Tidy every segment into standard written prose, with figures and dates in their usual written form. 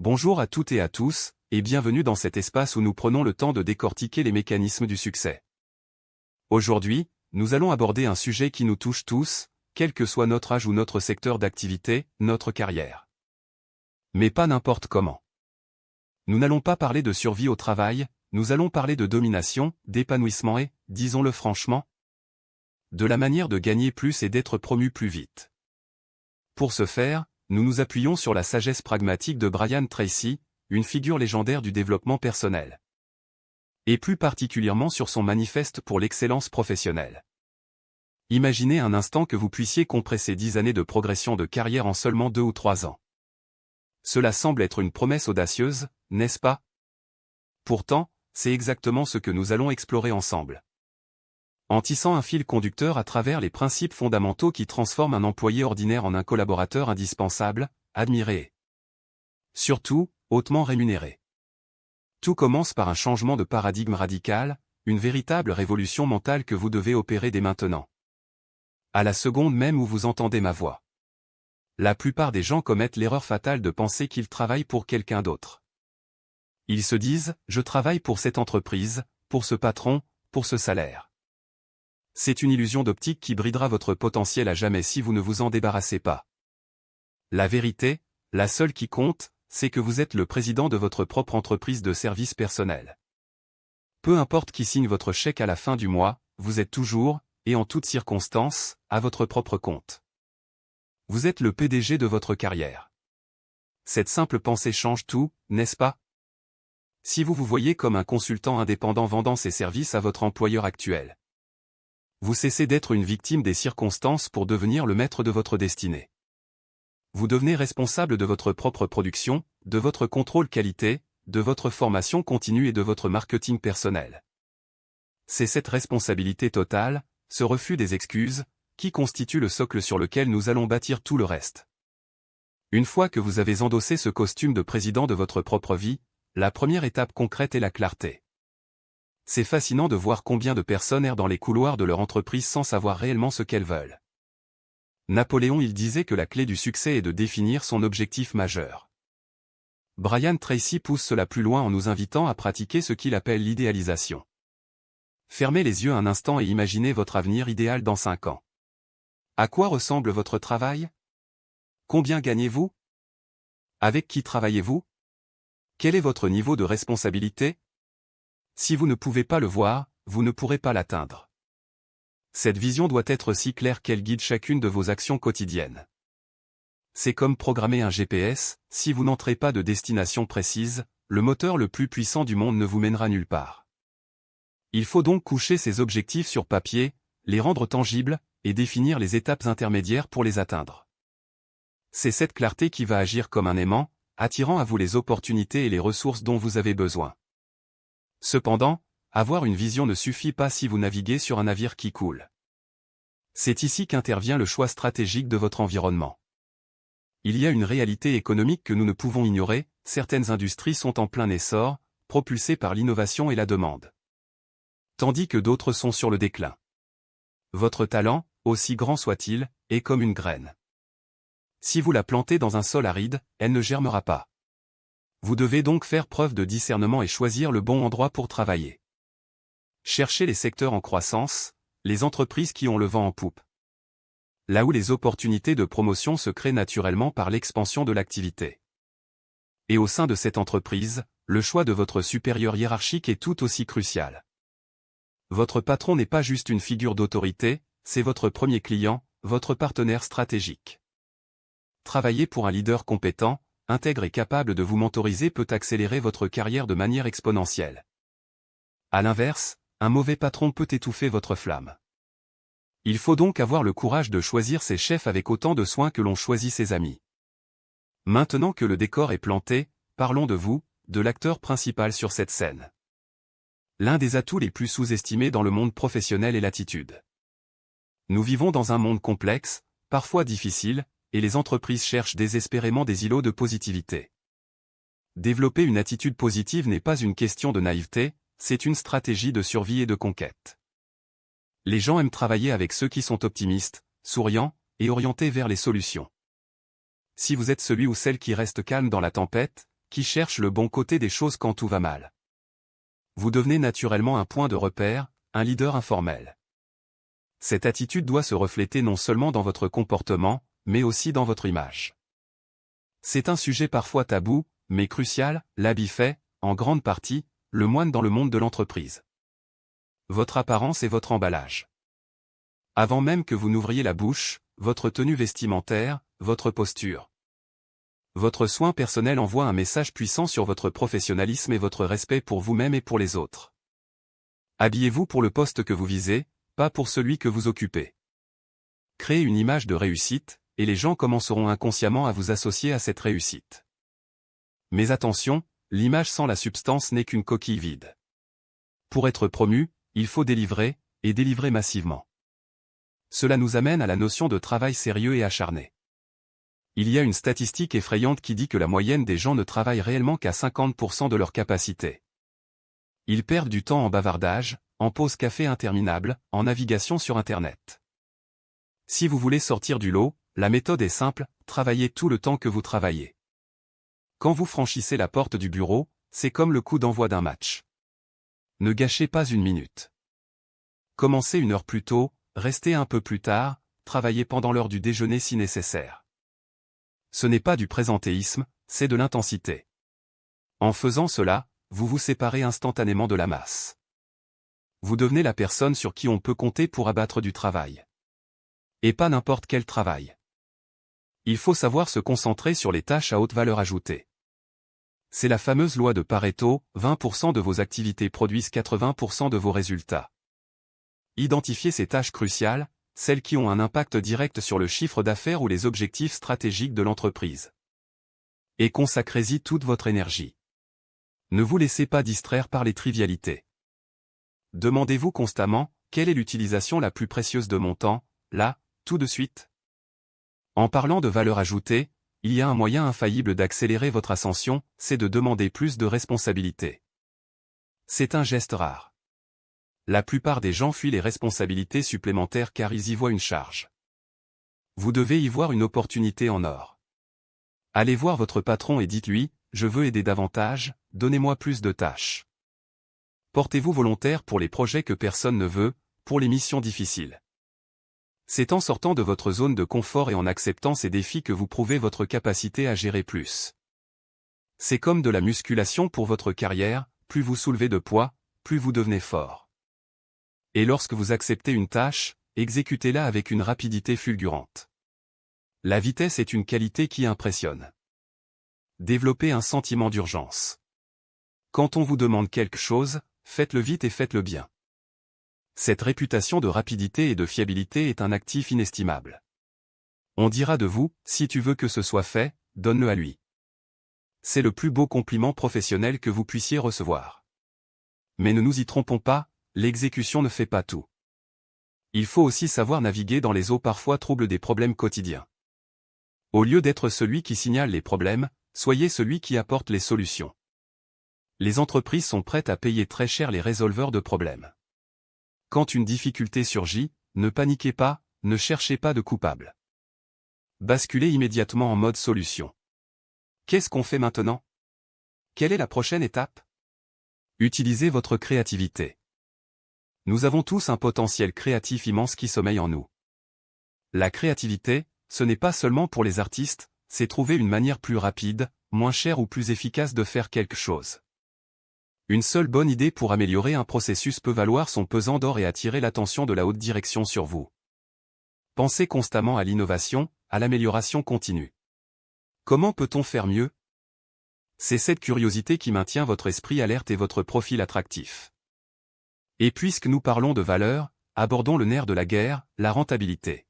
Bonjour à toutes et à tous, et bienvenue dans cet espace où nous prenons le temps de décortiquer les mécanismes du succès. Aujourd'hui, nous allons aborder un sujet qui nous touche tous, quel que soit notre âge ou notre secteur d'activité, notre carrière. Mais pas n'importe comment. Nous n'allons pas parler de survie au travail, nous allons parler de domination, d'épanouissement et, disons-le franchement, de la manière de gagner plus et d'être promu plus vite. Pour ce faire, nous nous appuyons sur la sagesse pragmatique de Brian Tracy, une figure légendaire du développement personnel. Et plus particulièrement sur son manifeste pour l'excellence professionnelle. Imaginez un instant que vous puissiez compresser 10 années de progression de carrière en seulement 2 ou 3 ans. Cela semble être une promesse audacieuse, n'est-ce pas? Pourtant, c'est exactement ce que nous allons explorer ensemble. En tissant un fil conducteur à travers les principes fondamentaux qui transforment un employé ordinaire en un collaborateur indispensable, admiré et, surtout, hautement rémunéré. Tout commence par un changement de paradigme radical, une véritable révolution mentale que vous devez opérer dès maintenant. À la seconde même où vous entendez ma voix. La plupart des gens commettent l'erreur fatale de penser qu'ils travaillent pour quelqu'un d'autre. Ils se disent « je travaille pour cette entreprise, pour ce patron, pour ce salaire ». C'est une illusion d'optique qui bridera votre potentiel à jamais si vous ne vous en débarrassez pas. La vérité, la seule qui compte, c'est que vous êtes le président de votre propre entreprise de service personnel. Peu importe qui signe votre chèque à la fin du mois, vous êtes toujours, et en toutes circonstances, à votre propre compte. Vous êtes le PDG de votre carrière. Cette simple pensée change tout, n'est-ce pas? Si vous vous voyez comme un consultant indépendant vendant ses services à votre employeur actuel, vous cessez d'être une victime des circonstances pour devenir le maître de votre destinée. Vous devenez responsable de votre propre production, de votre contrôle qualité, de votre formation continue et de votre marketing personnel. C'est cette responsabilité totale, ce refus des excuses, qui constitue le socle sur lequel nous allons bâtir tout le reste. Une fois que vous avez endossé ce costume de président de votre propre vie, la première étape concrète est la clarté. C'est fascinant de voir combien de personnes errent dans les couloirs de leur entreprise sans savoir réellement ce qu'elles veulent. Napoléon il disait que la clé du succès est de définir son objectif majeur. Brian Tracy pousse cela plus loin en nous invitant à pratiquer ce qu'il appelle l'idéalisation. Fermez les yeux un instant et imaginez votre avenir idéal dans 5 ans. À quoi ressemble votre travail? Combien gagnez-vous? Avec qui travaillez-vous? Quel est votre niveau de responsabilité? Si vous ne pouvez pas le voir, vous ne pourrez pas l'atteindre. Cette vision doit être si claire qu'elle guide chacune de vos actions quotidiennes. C'est comme programmer un GPS, si vous n'entrez pas de destination précise, le moteur le plus puissant du monde ne vous mènera nulle part. Il faut donc coucher ces objectifs sur papier, les rendre tangibles, et définir les étapes intermédiaires pour les atteindre. C'est cette clarté qui va agir comme un aimant, attirant à vous les opportunités et les ressources dont vous avez besoin. Cependant, avoir une vision ne suffit pas si vous naviguez sur un navire qui coule. C'est ici qu'intervient le choix stratégique de votre environnement. Il y a une réalité économique que nous ne pouvons ignorer, certaines industries sont en plein essor, propulsées par l'innovation et la demande. Tandis que d'autres sont sur le déclin. Votre talent, aussi grand soit-il, est comme une graine. Si vous la plantez dans un sol aride, elle ne germera pas. Vous devez donc faire preuve de discernement et choisir le bon endroit pour travailler. Cherchez les secteurs en croissance, les entreprises qui ont le vent en poupe. Là où les opportunités de promotion se créent naturellement par l'expansion de l'activité. Et au sein de cette entreprise, le choix de votre supérieur hiérarchique est tout aussi crucial. Votre patron n'est pas juste une figure d'autorité, c'est votre premier client, votre partenaire stratégique. Travailler pour un leader compétent, intègre et capable de vous mentoriser peut accélérer votre carrière de manière exponentielle. À l'inverse, un mauvais patron peut étouffer votre flamme. Il faut donc avoir le courage de choisir ses chefs avec autant de soin que l'on choisit ses amis. Maintenant que le décor est planté, parlons de vous, de l'acteur principal sur cette scène. L'un des atouts les plus sous-estimés dans le monde professionnel est l'attitude. Nous vivons dans un monde complexe, parfois difficile, et les entreprises cherchent désespérément des îlots de positivité. Développer une attitude positive n'est pas une question de naïveté, c'est une stratégie de survie et de conquête. Les gens aiment travailler avec ceux qui sont optimistes, souriants, et orientés vers les solutions. Si vous êtes celui ou celle qui reste calme dans la tempête, qui cherche le bon côté des choses quand tout va mal. Vous devenez naturellement un point de repère, un leader informel. Cette attitude doit se refléter non seulement dans votre comportement, mais aussi dans votre image. C'est un sujet parfois tabou, mais crucial, l'habit fait, en grande partie, le moine dans le monde de l'entreprise. Votre apparence et votre emballage. Avant même que vous n'ouvriez la bouche, votre tenue vestimentaire, votre posture. Votre soin personnel envoie un message puissant sur votre professionnalisme et votre respect pour vous-même et pour les autres. Habillez-vous pour le poste que vous visez, pas pour celui que vous occupez. Créez une image de réussite, et les gens commenceront inconsciemment à vous associer à cette réussite. Mais attention, l'image sans la substance n'est qu'une coquille vide. Pour être promu, il faut délivrer, et délivrer massivement. Cela nous amène à la notion de travail sérieux et acharné. Il y a une statistique effrayante qui dit que la moyenne des gens ne travaille réellement qu'à 50% de leur capacité. Ils perdent du temps en bavardage, en pause café interminable, en navigation sur Internet. Si vous voulez sortir du lot, la méthode est simple, travaillez tout le temps que vous travaillez. Quand vous franchissez la porte du bureau, c'est comme le coup d'envoi d'un match. Ne gâchez pas une minute. Commencez 1 heure plus tôt, restez un peu plus tard, travaillez pendant l'heure du déjeuner si nécessaire. Ce n'est pas du présentéisme, c'est de l'intensité. En faisant cela, vous vous séparez instantanément de la masse. Vous devenez la personne sur qui on peut compter pour abattre du travail. Et pas n'importe quel travail. Il faut savoir se concentrer sur les tâches à haute valeur ajoutée. C'est la fameuse loi de Pareto, 20% de vos activités produisent 80% de vos résultats. Identifiez ces tâches cruciales, celles qui ont un impact direct sur le chiffre d'affaires ou les objectifs stratégiques de l'entreprise. Et consacrez-y toute votre énergie. Ne vous laissez pas distraire par les trivialités. Demandez-vous constamment, quelle est l'utilisation la plus précieuse de mon temps, là, tout de suite? En parlant de valeur ajoutée, il y a un moyen infaillible d'accélérer votre ascension, c'est de demander plus de responsabilités. C'est un geste rare. La plupart des gens fuient les responsabilités supplémentaires car ils y voient une charge. Vous devez y voir une opportunité en or. Allez voir votre patron et dites-lui, je veux aider davantage, donnez-moi plus de tâches. Portez-vous volontaire pour les projets que personne ne veut, pour les missions difficiles. C'est en sortant de votre zone de confort et en acceptant ces défis que vous prouvez votre capacité à gérer plus. C'est comme de la musculation pour votre carrière, plus vous soulevez de poids, plus vous devenez fort. Et lorsque vous acceptez une tâche, exécutez-la avec une rapidité fulgurante. La vitesse est une qualité qui impressionne. Développez un sentiment d'urgence. Quand on vous demande quelque chose, faites-le vite et faites-le bien. Cette réputation de rapidité et de fiabilité est un actif inestimable. On dira de vous, si tu veux que ce soit fait, donne-le à lui. C'est le plus beau compliment professionnel que vous puissiez recevoir. Mais ne nous y trompons pas, l'exécution ne fait pas tout. Il faut aussi savoir naviguer dans les eaux parfois troubles des problèmes quotidiens. Au lieu d'être celui qui signale les problèmes, soyez celui qui apporte les solutions. Les entreprises sont prêtes à payer très cher les résolveurs de problèmes. Quand une difficulté surgit, ne paniquez pas, ne cherchez pas de coupable. Basculez immédiatement en mode solution. Qu'est-ce qu'on fait maintenant? Quelle est la prochaine étape? Utilisez votre créativité. Nous avons tous un potentiel créatif immense qui sommeille en nous. La créativité, ce n'est pas seulement pour les artistes, c'est trouver une manière plus rapide, moins chère ou plus efficace de faire quelque chose. Une seule bonne idée pour améliorer un processus peut valoir son pesant d'or et attirer l'attention de la haute direction sur vous. Pensez constamment à l'innovation, à l'amélioration continue. Comment peut-on faire mieux? C'est cette curiosité qui maintient votre esprit alerte et votre profil attractif. Et puisque nous parlons de valeur, abordons le nerf de la guerre, la rentabilité.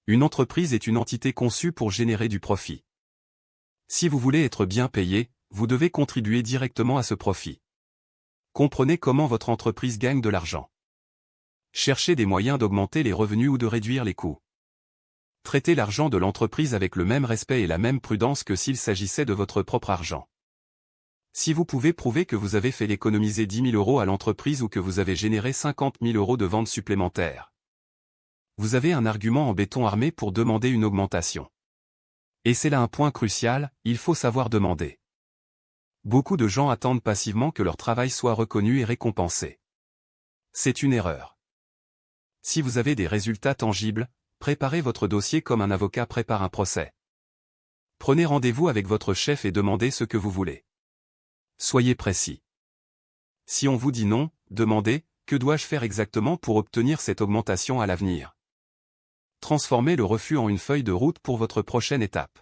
Une entreprise est une entité conçue pour générer du profit. Si vous voulez être bien payé, vous devez contribuer directement à ce profit. Comprenez comment votre entreprise gagne de l'argent. Cherchez des moyens d'augmenter les revenus ou de réduire les coûts. Traitez l'argent de l'entreprise avec le même respect et la même prudence que s'il s'agissait de votre propre argent. Si vous pouvez prouver que vous avez fait économiser 10 000 € à l'entreprise ou que vous avez généré 50 000 € de ventes supplémentaires, vous avez un argument en béton armé pour demander une augmentation. Et c'est là un point crucial, il faut savoir demander. Beaucoup de gens attendent passivement que leur travail soit reconnu et récompensé. C'est une erreur. Si vous avez des résultats tangibles, préparez votre dossier comme un avocat prépare un procès. Prenez rendez-vous avec votre chef et demandez ce que vous voulez. Soyez précis. Si on vous dit non, demandez « Que dois-je faire exactement pour obtenir cette augmentation à l'avenir ?» Transformez le refus en une feuille de route pour votre prochaine étape.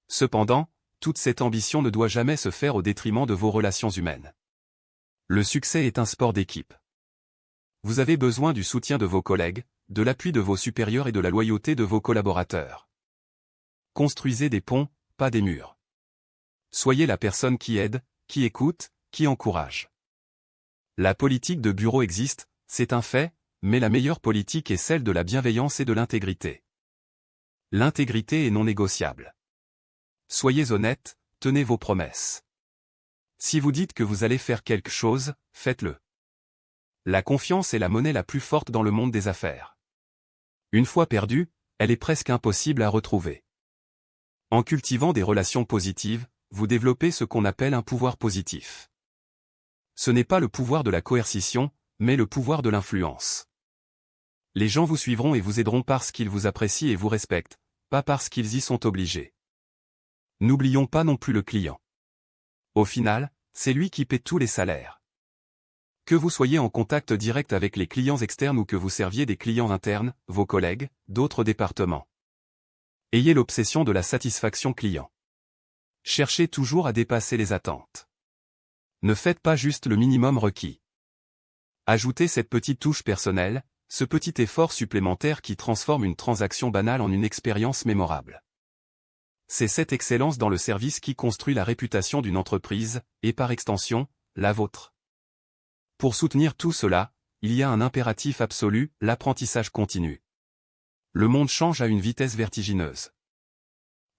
Cependant, toute cette ambition ne doit jamais se faire au détriment de vos relations humaines. Le succès est un sport d'équipe. Vous avez besoin du soutien de vos collègues, de l'appui de vos supérieurs et de la loyauté de vos collaborateurs. Construisez des ponts, pas des murs. Soyez la personne qui aide, qui écoute, qui encourage. La politique de bureau existe, c'est un fait, mais la meilleure politique est celle de la bienveillance et de l'intégrité. L'intégrité est non négociable. Soyez honnête, tenez vos promesses. Si vous dites que vous allez faire quelque chose, faites-le. La confiance est la monnaie la plus forte dans le monde des affaires. Une fois perdue, elle est presque impossible à retrouver. En cultivant des relations positives, vous développez ce qu'on appelle un pouvoir positif. Ce n'est pas le pouvoir de la coercition, mais le pouvoir de l'influence. Les gens vous suivront et vous aideront parce qu'ils vous apprécient et vous respectent, pas parce qu'ils y sont obligés. N'oublions pas non plus le client. Au final, c'est lui qui paie tous les salaires. Que vous soyez en contact direct avec les clients externes ou que vous serviez des clients internes, vos collègues, d'autres départements. Ayez l'obsession de la satisfaction client. Cherchez toujours à dépasser les attentes. Ne faites pas juste le minimum requis. Ajoutez cette petite touche personnelle, ce petit effort supplémentaire qui transforme une transaction banale en une expérience mémorable. C'est cette excellence dans le service qui construit la réputation d'une entreprise, et par extension, la vôtre. Pour soutenir tout cela, il y a un impératif absolu, l'apprentissage continu. Le monde change à une vitesse vertigineuse.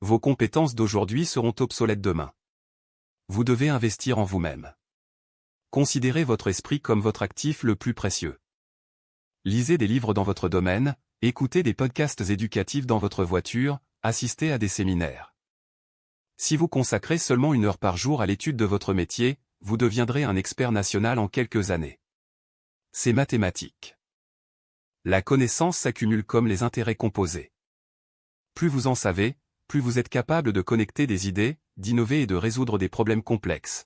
Vos compétences d'aujourd'hui seront obsolètes demain. Vous devez investir en vous-même. Considérez votre esprit comme votre actif le plus précieux. Lisez des livres dans votre domaine, écoutez des podcasts éducatifs dans votre voiture, assistez à des séminaires. Si vous consacrez seulement 1 heure par jour à l'étude de votre métier, vous deviendrez un expert national en quelques années. C'est mathématique. La connaissance s'accumule comme les intérêts composés. Plus vous en savez, plus vous êtes capable de connecter des idées, d'innover et de résoudre des problèmes complexes.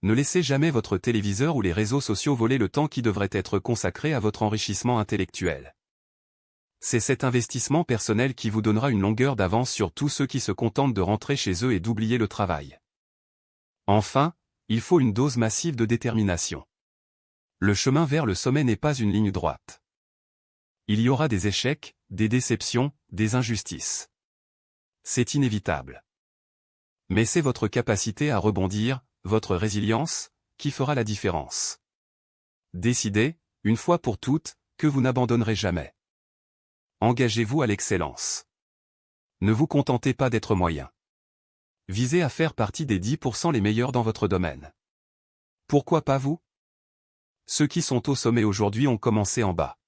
Ne laissez jamais votre téléviseur ou les réseaux sociaux voler le temps qui devrait être consacré à votre enrichissement intellectuel. C'est cet investissement personnel qui vous donnera une longueur d'avance sur tous ceux qui se contentent de rentrer chez eux et d'oublier le travail. Enfin, il faut une dose massive de détermination. Le chemin vers le sommet n'est pas une ligne droite. Il y aura des échecs, des déceptions, des injustices. C'est inévitable. Mais c'est votre capacité à rebondir, votre résilience, qui fera la différence. Décidez, une fois pour toutes, que vous n'abandonnerez jamais. Engagez-vous à l'excellence. Ne vous contentez pas d'être moyen. Visez à faire partie des 10% les meilleurs dans votre domaine. Pourquoi pas vous? Ceux qui sont au sommet aujourd'hui ont commencé en bas.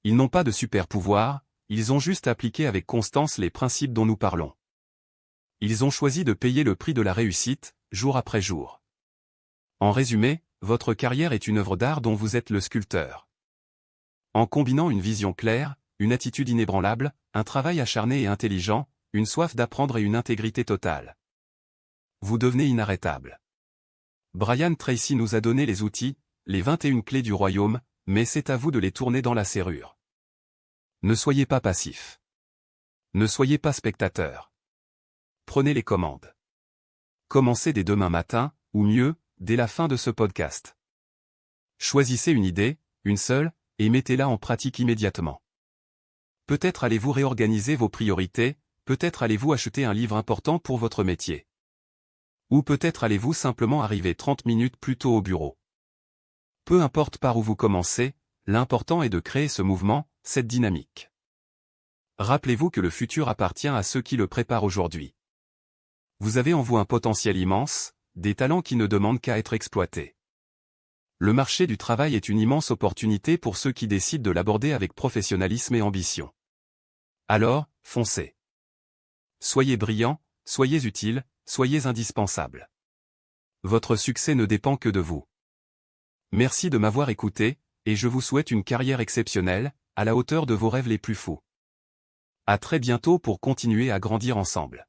Ils n'ont pas de super pouvoir, ils ont juste appliqué avec constance les principes dont nous parlons. Ils ont choisi de payer le prix de la réussite, jour après jour. En résumé, votre carrière est une œuvre d'art dont vous êtes le sculpteur. En combinant une vision claire, une attitude inébranlable, un travail acharné et intelligent, une soif d'apprendre et une intégrité totale, vous devenez inarrêtable. Brian Tracy nous a donné les outils, les 21 clés du royaume, mais c'est à vous de les tourner dans la serrure. Ne soyez pas passif. Ne soyez pas spectateur. Prenez les commandes. Commencez dès demain matin, ou mieux, dès la fin de ce podcast. Choisissez une idée, une seule, et mettez-la en pratique immédiatement. Peut-être allez-vous réorganiser vos priorités, peut-être allez-vous acheter un livre important pour votre métier. Ou peut-être allez-vous simplement arriver 30 minutes plus tôt au bureau. Peu importe par où vous commencez, l'important est de créer ce mouvement, cette dynamique. Rappelez-vous que le futur appartient à ceux qui le préparent aujourd'hui. Vous avez en vous un potentiel immense, des talents qui ne demandent qu'à être exploités. Le marché du travail est une immense opportunité pour ceux qui décident de l'aborder avec professionnalisme et ambition. Alors, foncez. Soyez brillant, soyez utile, soyez indispensable. Votre succès ne dépend que de vous. Merci de m'avoir écouté, et je vous souhaite une carrière exceptionnelle, à la hauteur de vos rêves les plus fous. À très bientôt pour continuer à grandir ensemble.